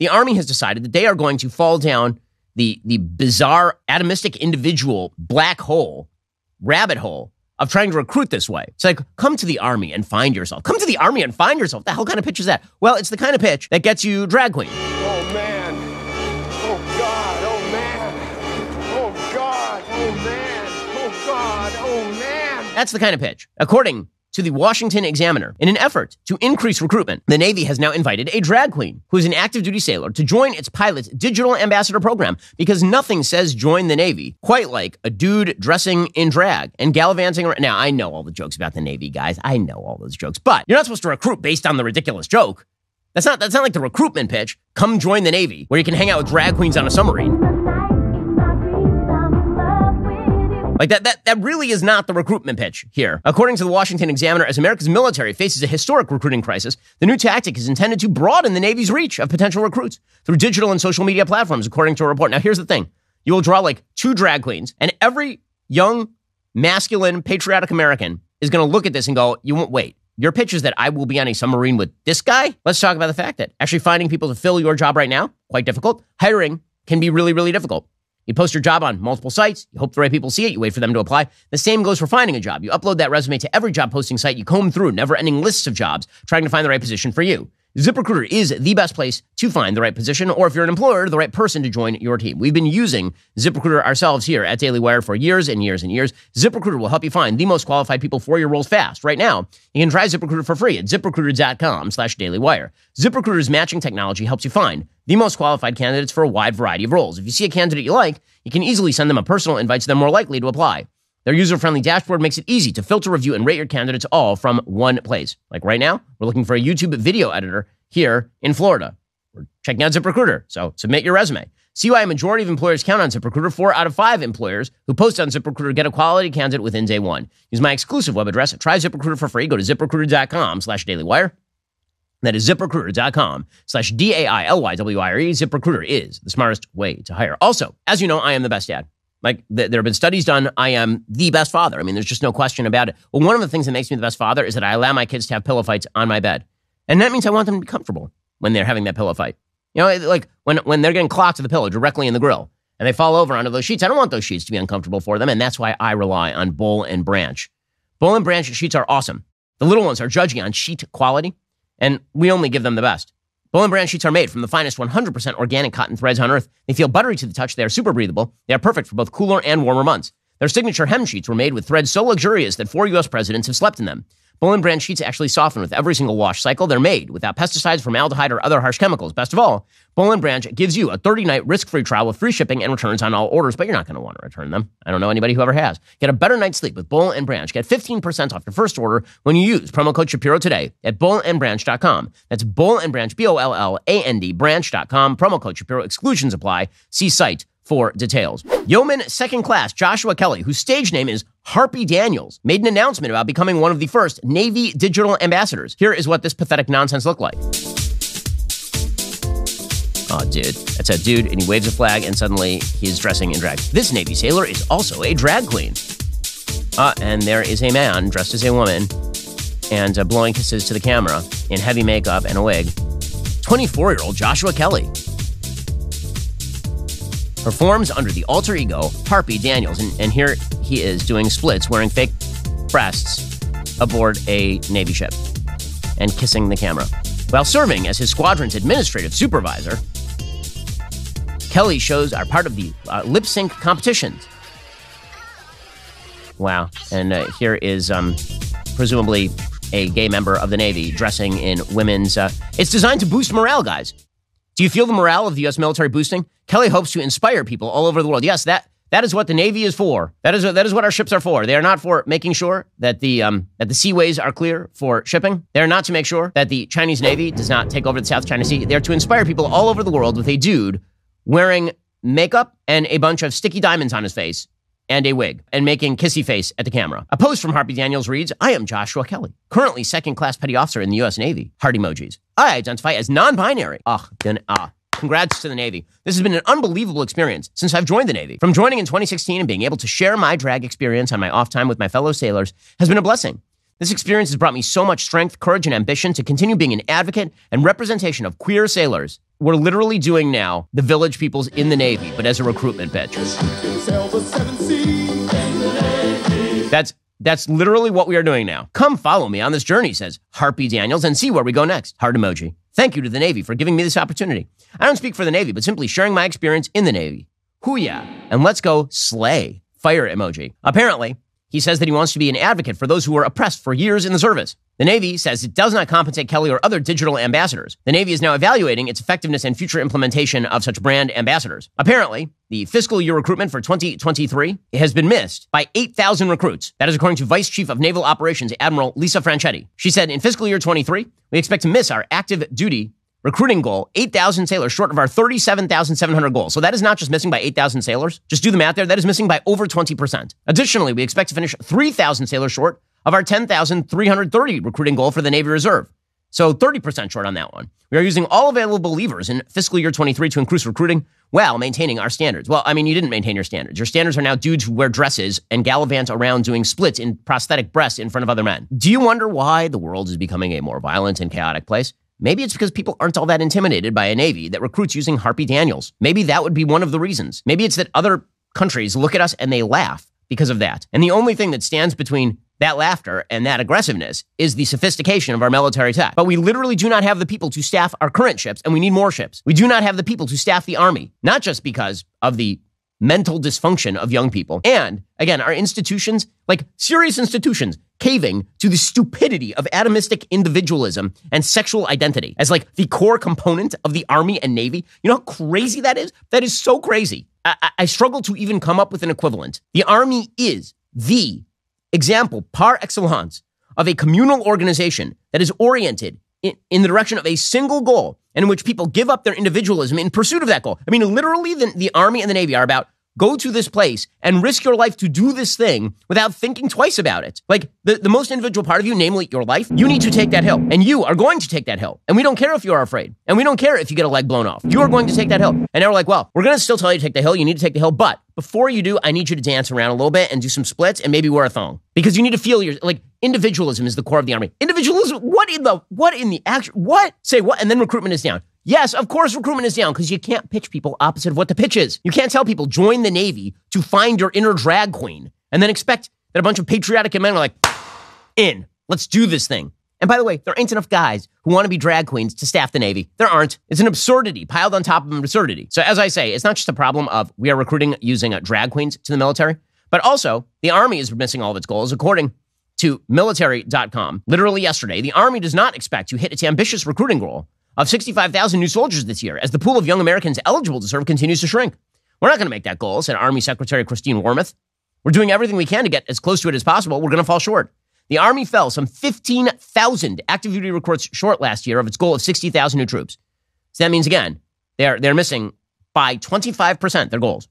the Army has decided that they are going to fall down the bizarre, atomistic individual black hole, rabbit hole of trying to recruit this way. It's like, come to the Army and find yourself. Come to the Army and find yourself. The hell kind of pitch is that? Well, it's the kind of pitch that gets you drag queen. Oh, man. Oh, God. Oh, man. Oh, God. Oh, man. Oh, God. Oh, man. That's the kind of pitch. According to the Washington Examiner, in an effort to increase recruitment, the Navy has now invited a drag queen who is an active duty sailor to join its pilot's digital ambassador program, because nothing says join the Navy quite like a dude dressing in drag and gallivanting around. Now, I know all the jokes about the Navy, guys. I know all those jokes, but you're not supposed to recruit based on the ridiculous joke. That's not like the recruitment pitch. Come join the Navy, where you can hang out with drag queens on a submarine. Like that really is not the recruitment pitch here. According to the Washington Examiner, as America's military faces a historic recruiting crisis, the new tactic is intended to broaden the Navy's reach of potential recruits through digital and social media platforms, according to a report. Now, here's the thing. You will draw like 2 drag queens, and every young, masculine, patriotic American is going to look at this and go, you won't wait. Your pitch is that I will be on a submarine with this guy? Let's talk about the fact that actually finding people to fill your job right now, quite difficult. Hiring can be really, really difficult. You post your job on multiple sites. You hope the right people see it. You wait for them to apply. The same goes for finding a job. You upload that resume to every job posting site. You comb through never-ending lists of jobs trying to find the right position for you. ZipRecruiter is the best place to find the right position, or if you're an employer, the right person to join your team. We've been using ZipRecruiter ourselves here at Daily Wire for years and years and years. ZipRecruiter will help you find the most qualified people for your roles fast. Right now, you can try ZipRecruiter for free at ZipRecruiter.com/dailywire. ZipRecruiter's matching technology helps you find the most qualified candidates for a wide variety of roles. If you see a candidate you like, you can easily send them a personal invite so they're more likely to apply. Their user-friendly dashboard makes it easy to filter, review, and rate your candidates all from one place. Like right now, we're looking for a YouTube video editor here in Florida. We're checking out ZipRecruiter, so submit your resume. See why a majority of employers count on ZipRecruiter. 4 out of 5 employers who post on ZipRecruiter get a quality candidate within day 1. Use my exclusive web address. Try ZipRecruiter for free. Go to ZipRecruiter.com/dailywire. That is ZipRecruiter.com/DAILYWIRE. ZipRecruiter is the smartest way to hire. Also, as you know, I am the best dad. Like, there have been studies done. I am the best father. I mean, there's just no question about it. Well, one of the things that makes me the best father is that I allow my kids to have pillow fights on my bed. And that means I want them to be comfortable when they're having that pillow fight. You know, like when they're getting clocked to the pillow directly in the grill and they fall over onto those sheets, I don't want those sheets to be uncomfortable for them. And that's why I rely on Boll and Branch. Boll and Branch sheets are awesome. The little ones are judging on sheet quality, and we only give them the best. Boll and Branch sheets are made from the finest 100% organic cotton threads on earth. They feel buttery to the touch. They are super breathable. They are perfect for both cooler and warmer months. Their signature hem sheets were made with threads so luxurious that 4 U.S. presidents have slept in them. Boll and Branch sheets actually soften with every single wash cycle. They're made without pesticides, formaldehyde, or other harsh chemicals. Best of all, Boll and Branch gives you a 30-night risk-free trial with free shipping and returns on all orders, but you're not going to want to return them. I don't know anybody who ever has. Get a better night's sleep with Boll and Branch. Get 15% off your first order when you use promo code Shapiro today at bollandbranch.com. That's Boll and Branch, BOLLAND, branch.com. Promo code Shapiro. Exclusions apply. See site for details. Yeoman Second Class Joshua Kelly, whose stage name is Harpy Daniels, made an announcement about becoming one of the first Navy digital ambassadors. Here is what this pathetic nonsense looked like. Oh, dude. That's a dude, and he waves a flag, and suddenly he's dressing in drag. This Navy sailor is also a drag queen. And there is a man dressed as a woman and blowing kisses to the camera in heavy makeup and a wig. 24-year-old Joshua Kelly performs under the alter ego Harpy Daniels. And here he is doing splits, wearing fake breasts aboard a Navy ship and kissing the camera. While serving as his squadron's administrative supervisor, Kelly's shows are part of the lip sync competitions. Wow. And here is presumably a gay member of the Navy dressing in women's... it's designed to boost morale, guys. Do you feel the morale of the U.S. military boosting? Kelly hopes to inspire people all over the world. Yes, that is what the Navy is for. That is what our ships are for. They are not for making sure that the seaways are clear for shipping. They are not to make sure that the Chinese Navy does not take over the South China Sea. They are to inspire people all over the world with a dude wearing makeup and a bunch of sticky diamonds on his face and a wig and making kissy face at the camera. A post from Harpy Daniels reads, I am Joshua Kelly, currently second-class petty officer in the U.S. Navy. Heart emojis. I identify as non-binary. Congrats to the Navy. This has been an unbelievable experience since I've joined the Navy. From joining in 2016 and being able to share my drag experience on my off time with my fellow sailors has been a blessing. This experience has brought me so much strength, courage, and ambition to continue being an advocate and representation of queer sailors. we're literally doing now the Village People's in the Navy, but as a recruitment pitch. That's literally what we are doing now. Come follow me on this journey, says Harpy Daniels, and see where we go next. Heart emoji. Thank you to the Navy for giving me this opportunity. I don't speak for the Navy, but simply sharing my experience in the Navy. Hoo-yah. And let's go slay. Fire emoji. Apparently, he says that he wants to be an advocate for those who were oppressed for years in the service. The Navy says it does not compensate Kelly or other digital ambassadors. The Navy is now evaluating its effectiveness and future implementation of such brand ambassadors. Apparently, the fiscal year recruitment for 2023 has been missed by 8,000 recruits. That is according to Vice Chief of Naval Operations, Admiral Lisa Franchetti. She said, in fiscal year 23, we expect to miss our active duty recruiting goal, 8,000 sailors short of our 37,700 goal. So that is not just missing by 8,000 sailors. Just do the math there. That is missing by over 20%. Additionally, we expect to finish 3,000 sailors short of our 10,330 recruiting goal for the Navy Reserve. So 30% short on that one. We are using all available levers in fiscal year 23 to increase recruiting while maintaining our standards. Well, I mean, you didn't maintain your standards. Your standards are now dudes who wear dresses and gallivant around doing splits in prosthetic breasts in front of other men. Do you wonder why the world is becoming a more violent and chaotic place? Maybe it's because people aren't all that intimidated by a Navy that recruits using Harpy Daniels. Maybe that would be one of the reasons. Maybe it's that other countries look at us and they laugh because of that. And the only thing that stands between that laughter and that aggressiveness is the sophistication of our military tech. But we literally do not have the people to staff our current ships, and we need more ships. We do not have the people to staff the Army, not just because of the mental dysfunction of young people. And again, our institutions, like serious institutions, caving to the stupidity of atomistic individualism and sexual identity as like the core component of the Army and Navy. You know how crazy that is? That is so crazy. I struggle to even come up with an equivalent. The Army is the example par excellence of a communal organization that is oriented in the direction of a single goal and in which people give up their individualism in pursuit of that goal. I mean, literally the Army and the Navy are about go to this place and risk your life to do this thing without thinking twice about it. Like the most individual part of you, namely your life, you need to take that hill. And you are going to take that hill. And we don't care if you are afraid. And we don't care if you get a leg blown off. You are going to take that hill. And now we're like, well, we're going to still tell you to take the hill. You need to take the hill. But before you do, I need you to dance around a little bit and do some splits and maybe wear a thong. Because you need to feel your, like, individualism is the core of the Army. Individualism, what in the action, what? Say what? And then recruitment is down. Yes, of course recruitment is down because you can't pitch people opposite of what the pitch is. You can't tell people join the Navy to find your inner drag queen and then expect that a bunch of patriotic men are like, in, let's do this thing. And by the way, there ain't enough guys who want to be drag queens to staff the Navy. There aren't. It's an absurdity piled on top of an absurdity. So as I say, it's not just a problem of we are recruiting using drag queens to the military, but also the Army is missing all of its goals. According to military.com, literally yesterday, the Army does not expect to hit its ambitious recruiting goal of 65,000 new soldiers this year as the pool of young Americans eligible to serve continues to shrink. We're not going to make that goal, said Army Secretary Christine Wormuth. We're doing everything we can to get as close to it as possible. We're going to fall short. The Army fell some 15,000 active duty recruits short last year of its goal of 60,000 new troops. So that means, again, they're missing by 25% their goals.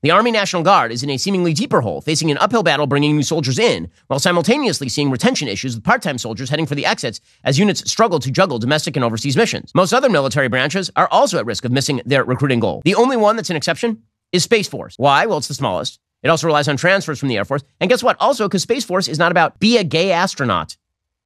The Army National Guard is in a seemingly deeper hole, facing an uphill battle bringing new soldiers in, while simultaneously seeing retention issues with part-time soldiers heading for the exits as units struggle to juggle domestic and overseas missions. Most other military branches are also at risk of missing their recruiting goal. The only one that's an exception is Space Force. Why? Well, it's the smallest. It also relies on transfers from the Air Force. And guess what? Also, because Space Force is not about be a gay astronaut.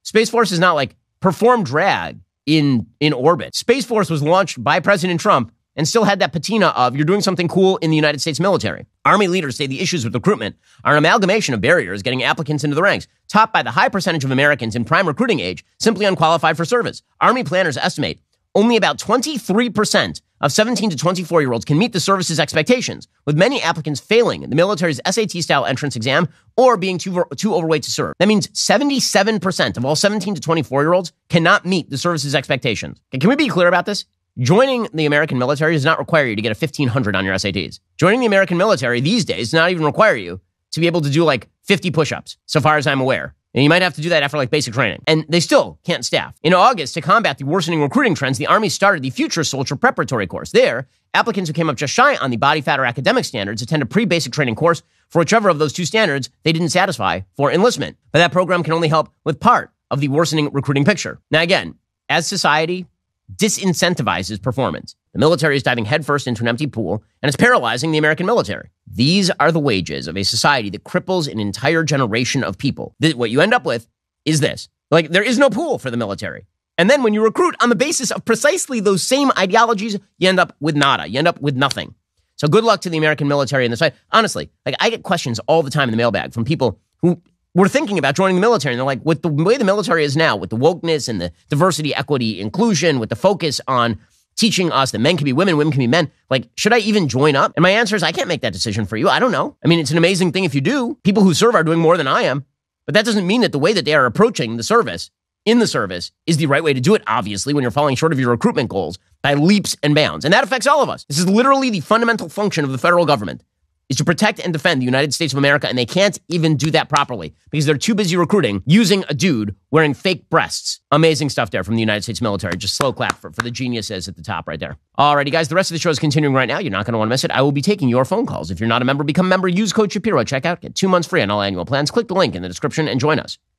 Space Force is not like perform drag in orbit. Space Force was launched by President Trump and still had that patina of you're doing something cool in the United States military. Army leaders say the issues with recruitment are an amalgamation of barriers getting applicants into the ranks, topped by the high percentage of Americans in prime recruiting age simply unqualified for service. Army planners estimate only about 23% of 17 to 24-year-olds can meet the service's expectations, with many applicants failing the military's SAT-style entrance exam or being too overweight to serve. That means 77% of all 17 to 24-year-olds cannot meet the service's expectations. Can we be clear about this? Joining the American military does not require you to get a 1,500 on your SATs. Joining the American military these days does not even require you to be able to do like 50 push-ups, so far as I'm aware. And you might have to do that after like basic training. And they still can't staff. In August, to combat the worsening recruiting trends, the Army started the Future Soldier Preparatory Course. There, applicants who came up just shy on the body, fat, or academic standards attend a pre-basic training course for whichever of those two standards they didn't satisfy for enlistment. But that program can only help with part of the worsening recruiting picture. Now again, as society disincentivizes performance, the military is diving headfirst into an empty pool, and it's paralyzing the American military. These are the wages of a society that cripples an entire generation of people. What you end up with is this. Like, there is no pool for the military. And then when you recruit on the basis of precisely those same ideologies, you end up with nada. You end up with nothing. So good luck to the American military in this fight. Honestly, like I get questions all the time in the mailbag from people who were thinking about joining the military. And they're like, with the way the military is now, with the wokeness and the diversity, equity, inclusion, with the focus on teaching us that men can be women, women can be men, like, should I even join up? And my answer is, I can't make that decision for you. I don't know. I mean, it's an amazing thing if you do. People who serve are doing more than I am. But that doesn't mean that the way that they are approaching the service, in the service, is the right way to do it, obviously, when you're falling short of your recruitment goals by leaps and bounds. And that affects all of us. This is literally the fundamental function of the federal government, is to protect and defend the United States of America, and they can't even do that properly because they're too busy recruiting using a dude wearing fake breasts. Amazing stuff there from the United States military. Just slow clap for the geniuses at the top right there. Alrighty, guys, the rest of the show is continuing right now. You're not going to want to miss it. I will be taking your phone calls. If you're not a member, become a member. Use code Shapiro. Check out. Get 2 months free on all annual plans. Click the link in the description and join us.